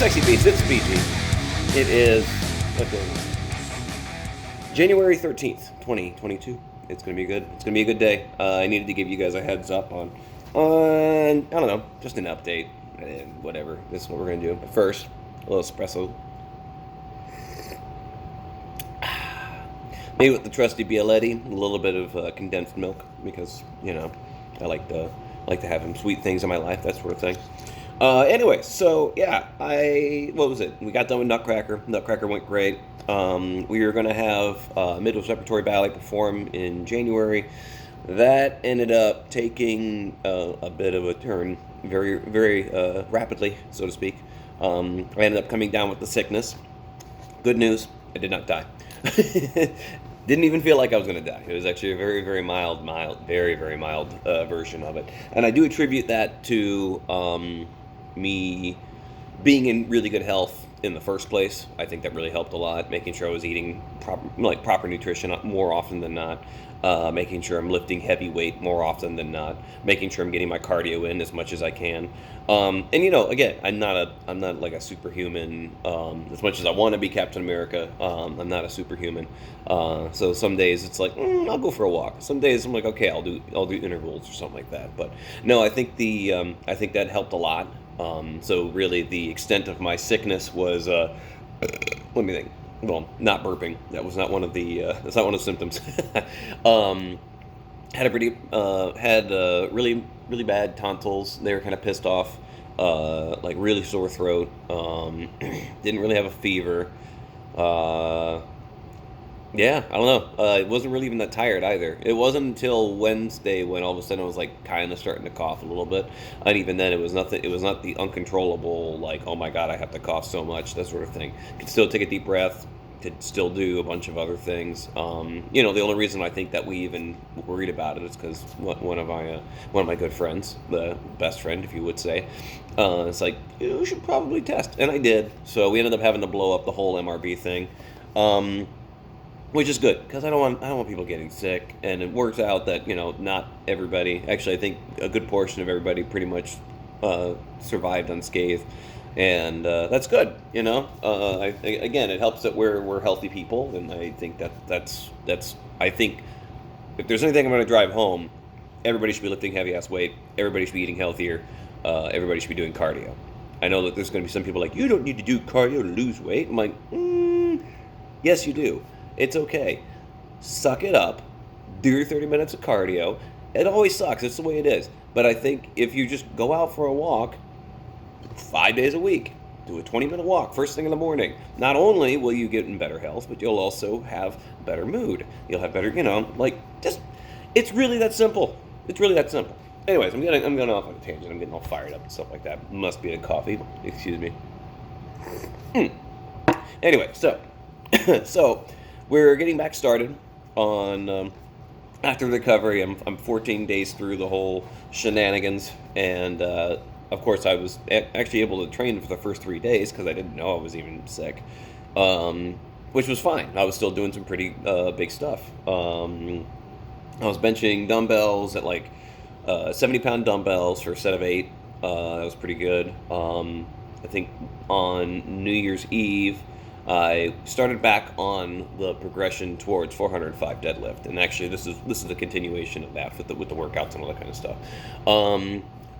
Sexy Beats, it's BG. It is January 13th, 2022. It's going to be good. It's going to be a good day. I needed to give you guys a heads up on I don't know, just an update. And whatever. This is what we're going to do. But first, a little espresso. Maybe with the trusty Bialetti, a little bit of condensed milk because, I like to have some sweet things in my life, that sort of thing. Anyway, so yeah, what was it? We got done with Nutcracker. Nutcracker went great. We were going to have Midwest Repertory Ballet perform in January. That ended up taking a bit of a turn very, very rapidly, so to speak. I ended up coming down with the sickness. Good news, I did not die. Didn't even feel like I was going to die. It was actually a very, very very, very mild version of it. And I do attribute that to me being in really good health in the first place. I think that really helped a lot, making sure I was eating proper nutrition more often than not, making sure I'm lifting heavy weight more often than not, making sure I'm getting my cardio in as much as I can. And again, I'm not like a superhuman. As much as I want to be Captain America, I'm not a superhuman. So some days it's like I'll go for a walk. Some days I'm like, okay, I'll do intervals or something like that. But no, I think I think that helped a lot. So really, the extent of my sickness was let me think. Well, not burping. That was not one of the. That's not one of the symptoms. Had really, really bad tonsils. They were kind of pissed off. Like really sore throat. Didn't really have a fever. Yeah, I don't know. It wasn't really even that tired either. It wasn't until Wednesday when all of a sudden I was like kind of starting to cough a little bit, and even then it was nothing. It was not the uncontrollable like, oh my god, I have to cough so much, that sort of thing. Could still take a deep breath. Could still do a bunch of other things. The only reason I think that we even worried about it is because one of my good friends, the best friend, if you would say, it's like you should probably test, and I did. So we ended up having to blow up the whole MRB thing. Which is good because I don't want people getting sick, and it works out that not everybody. Actually, I think a good portion of everybody pretty much survived unscathed, and that's good. Again, it helps that we're healthy people, and I think that's I think if there's anything I'm going to drive home, everybody should be lifting heavy ass weight. Everybody should be eating healthier. Everybody should be doing cardio. I know that there's going to be some people like, you don't need to do cardio to lose weight. I'm like, yes, you do. It's okay. Suck it up. Do your 30 minutes of cardio. It always sucks. It's the way it is. But I think if you just go out for a walk 5 days a week, do a 20-minute walk first thing in the morning, not only will you get in better health, but you'll also have better mood. You'll have better, it's really that simple. It's really that simple. Anyways, I'm going off on a tangent. I'm getting all fired up and stuff like that. Must be the coffee. Excuse me. Anyway, so we're getting back started on after recovery. I'm 14 days through the whole shenanigans, and of course I was actually able to train for the first 3 days because I didn't know I was even sick, which was fine. I was still doing some pretty big stuff. I was benching dumbbells at like 70-pound dumbbells for a set of 8. That was pretty good. I think on New Year's Eve, I started back on the progression towards 405 deadlift, and actually this is a continuation of that with the workouts and all that kind of stuff.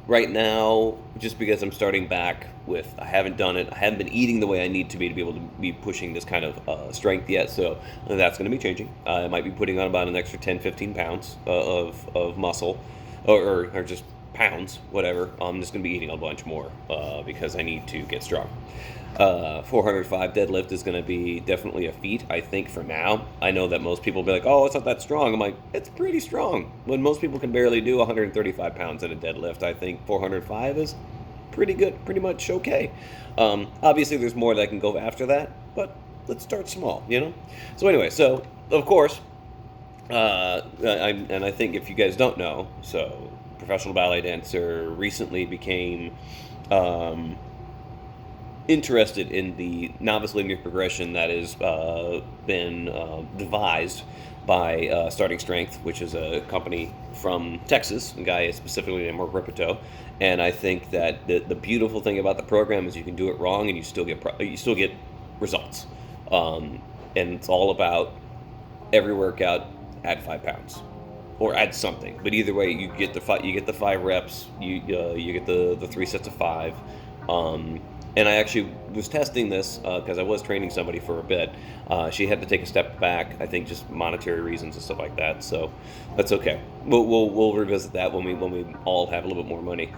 Right now, just because I'm starting back with, I haven't done it, I haven't been eating the way I need to be able to be pushing this kind of strength yet, so that's going to be changing. I might be putting on about an extra 10-15 pounds of muscle, or just pounds, whatever. I'm just going to be eating a bunch more because I need to get strong. 405 deadlift is going to be definitely a feat, I think, for now. I know that most people will be like, oh, it's not that strong. I'm like, it's pretty strong. When most people can barely do 135 pounds at a deadlift, I think 405 is pretty good, pretty much okay. Obviously, there's more that can go after that, but let's start small, So anyway, so, of course, I think if you guys don't know, so professional ballet dancer recently became interested in the novice linear progression that has been devised by Starting Strength, which is a company from Texas. A guy specifically named Mark Ripito. And I think that the beautiful thing about the program is you can do it wrong and you still get results. And it's all about every workout add 5 pounds or add something. But either way, you get the 5 reps. You get the 3 sets of 5. And I actually was testing this because I was training somebody for a bit. She had to take a step back, I think, just monetary reasons and stuff like that. So that's okay. We'll revisit that when we all have a little bit more money.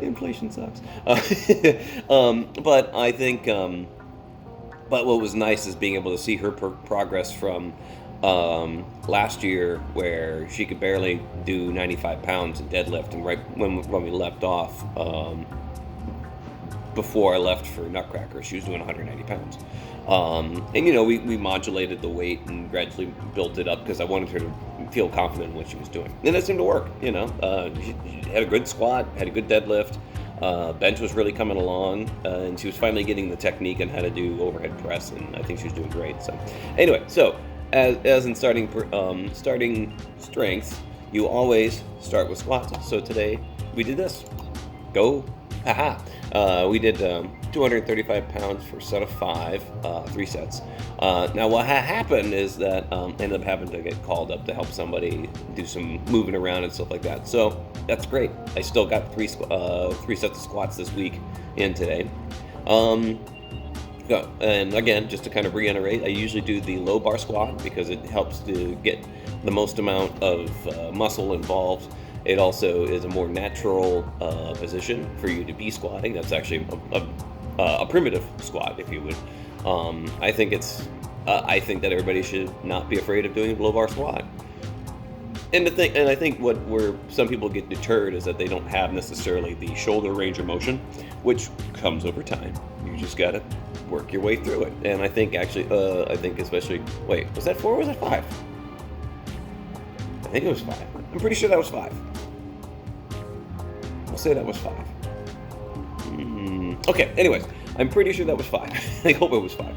Inflation sucks. But I think, but what was nice is being able to see her progress from last year, where she could barely do 95 pounds in deadlift, and right when we left off. Before I left for Nutcracker, she was doing 190 pounds. And, we modulated the weight and gradually built it up because I wanted her to feel confident in what she was doing. And it seemed to work, She had a good squat, had a good deadlift. Bench was really coming along, and she was finally getting the technique on how to do overhead press, and I think she was doing great. So anyway, as in starting strength, you always start with squats. So today we did this. Go. Haha. We did 235 pounds for a set of 5, 3 sets. Now, what happened is that I ended up having to get called up to help somebody do some moving around and stuff like that. So that's great. I still got 3 sets of squats this week and today. And again, just to kind of reiterate, I usually do the low bar squat because it helps to get the most amount of muscle involved. It also is a more natural position for you to be squatting. That's actually a primitive squat, if you would. I think that everybody should not be afraid of doing a low bar squat. And I think where some people get deterred is that they don't have necessarily the shoulder range of motion, which comes over time. You just gotta work your way through it. And I think especially, wait, was that 4 or was that 5? I think it was 5. I'm pretty sure that was 5. I'll say that was 5. Okay, anyways, I'm pretty sure that was 5. I hope it was 5.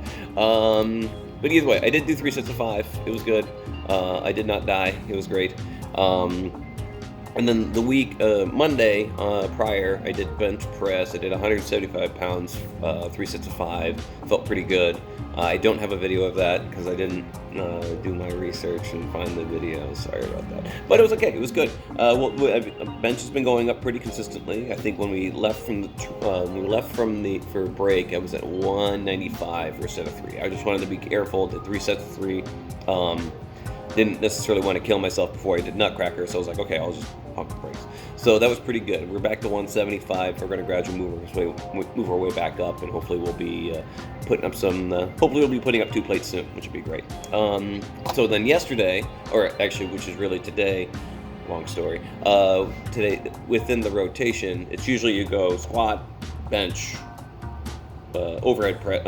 But either way, I did do 3 sets of 5. It was good. I did not die. It was great. And then the week, Monday prior, I did bench press. I did 175 pounds, 3 sets of 5. Felt pretty good. I don't have a video of that because I didn't do my research and find the video. Sorry about that. But it was okay. It was good. Bench has been going up pretty consistently. I think when we left for break, I was at 195 for a set of 3. I just wanted to be careful. Did 3 sets of 3. Didn't necessarily want to kill myself before I did Nutcracker, so I was like, okay, I'll just pump the brakes. So that was pretty good. We're back to 175. We're going to gradually move our way back up, and hopefully we'll be putting up 2 plates soon, which would be great. So then yesterday, or actually, which is really today, long story. Today, within the rotation, it's usually you go squat, bench, overhead press,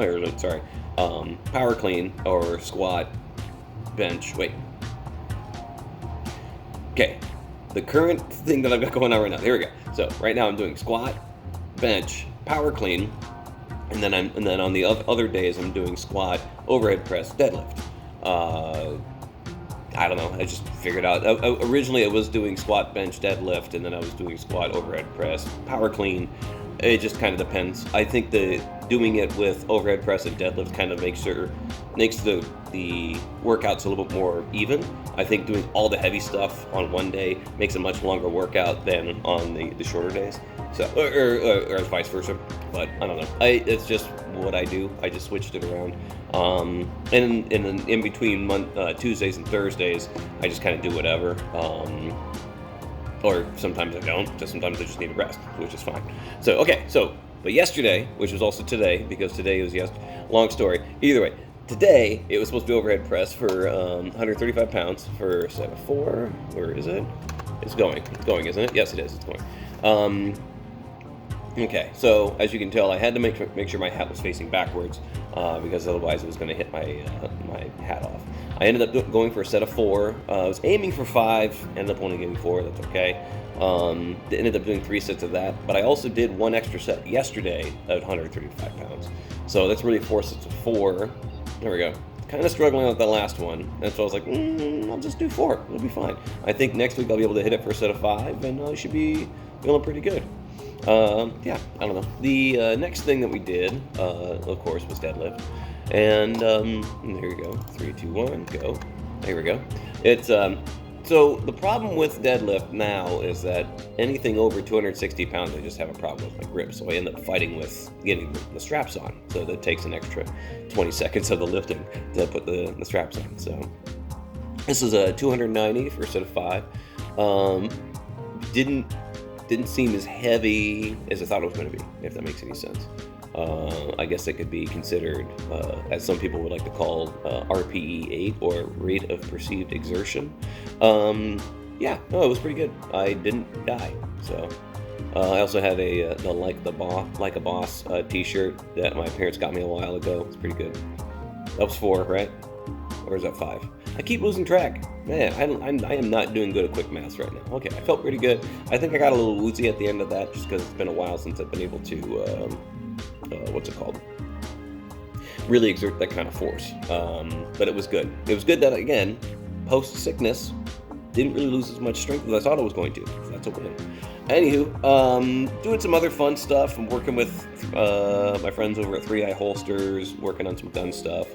power clean, or squat, bench. Wait. Okay, the current thing that I've got going on right now. Here we go. So right now I'm doing squat, bench, power clean, and then on the other days I'm doing squat, overhead press, deadlift. I don't know. I just figured out. Originally I was doing squat, bench, deadlift, and then I was doing squat, overhead press, power clean. It just kind of depends. I think doing it with overhead press and deadlift kind of makes the workouts a little bit more even. I think doing all the heavy stuff on one day makes a much longer workout than on the shorter days. So, or vice versa. But I don't know. It's just what I do. I just switched it around. And in between Tuesdays and Thursdays, I just kind of do whatever. Or sometimes I don't. Sometimes I just need a rest, which is fine. But yesterday, which was also today, because today was long story. Either way, today it was supposed to be overhead press for 135 pounds for a set of 4. Where is it? It's going, isn't it? Yes, it is. It's going. Okay, so as you can tell, I had to make sure my hat was facing backwards because otherwise it was going to hit my hat off. I ended up going for a set of 4. I was aiming for 5, ended up only getting 4. That's okay. Ended up doing 3 sets of that, but I also did 1 extra set yesterday at 135 pounds. So that's really 4 sets of 4. There we go. Kind of struggling with that last one, and so I was like, I'll just do 4. It'll be fine. I think next week I'll be able to hit it for a set of 5, and I should be feeling pretty good. Yeah, I don't know. The next thing that we did, of course, was deadlift. And here we go. 3, 2, 1, go. Here we go. It's so the problem with deadlift now is that anything over 260 pounds, I just have a problem with my grip. So I end up fighting with getting the straps on. So that takes an extra 20 seconds of the lifting to put the straps on. So this is a 290 for a set of 5. Didn't seem as heavy as I thought it was going to be, if that makes any sense. I guess it could be considered, as some people would like to call, RPE 8, or rate of perceived exertion. Yeah, no, it was pretty good. I didn't die. So I also have a the Like a Boss t-shirt that my parents got me a while ago. It's pretty good. That was 4, right? Or is that 5? I keep losing track. Man, I am not doing good at quick maths right now. Okay, I felt pretty good. I think I got a little woozy at the end of that just because it's been a while since I've been able to, what's it called? Really exert that kind of force. But it was good. It was good that, again, post-sickness, didn't really lose as much strength as I thought I was going to. So that's a win. Anywho, doing some other fun stuff. I'm working with my friends over at 3i Holsters, working on some gun stuff.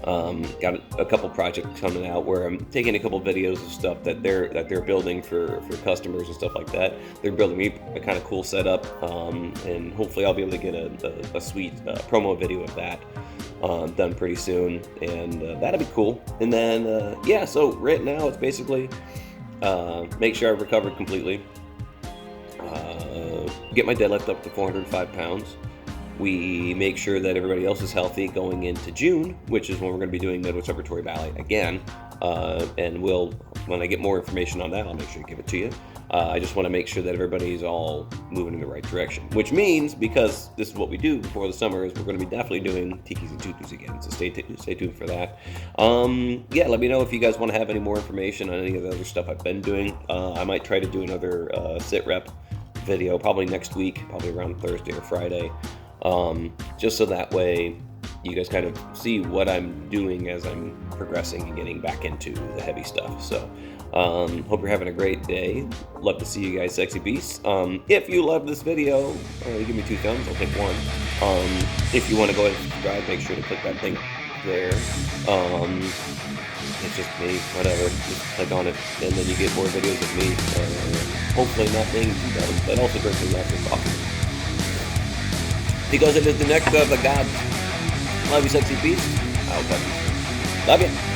Got a couple projects coming out where I'm taking a couple videos of stuff that they're building for customers and stuff like that. They're building me a kind of cool setup, and hopefully I'll be able to get a sweet promo video of that done pretty soon, and that'll be cool. And then yeah, so right now it's basically make sure I've recovered completely, get my deadlift up to 405 pounds. We make sure that everybody else is healthy going into June, which is when we're going to be doing Midwest Repertory Ballet again. And when I get more information on that, I'll make sure to give it to you. I just want to make sure that everybody's all moving in the right direction, which means, because this is what we do before the summer, is we're going to be definitely doing Tikis and Tutus again. So stay tuned for that. Yeah, let me know if you guys want to have any more information on any of the other stuff I've been doing. I might try to do another sit rep video probably next week, probably around Thursday or Friday. Just so that way you guys kind of see what I'm doing as I'm progressing and getting back into the heavy stuff. So hope you're having a great day. Love to see you guys, sexy beasts. If you love this video, give me 2 thumbs, I'll take 1. If you want to go ahead and subscribe, make sure to click that link there. It's just me, whatever, just click on it, and then you get more videos of me, hopefully not being too dumb, but also drinking lots of coffee. Because it is the nectar of the gods. Love you, sexy beast. I'll love you. Love you.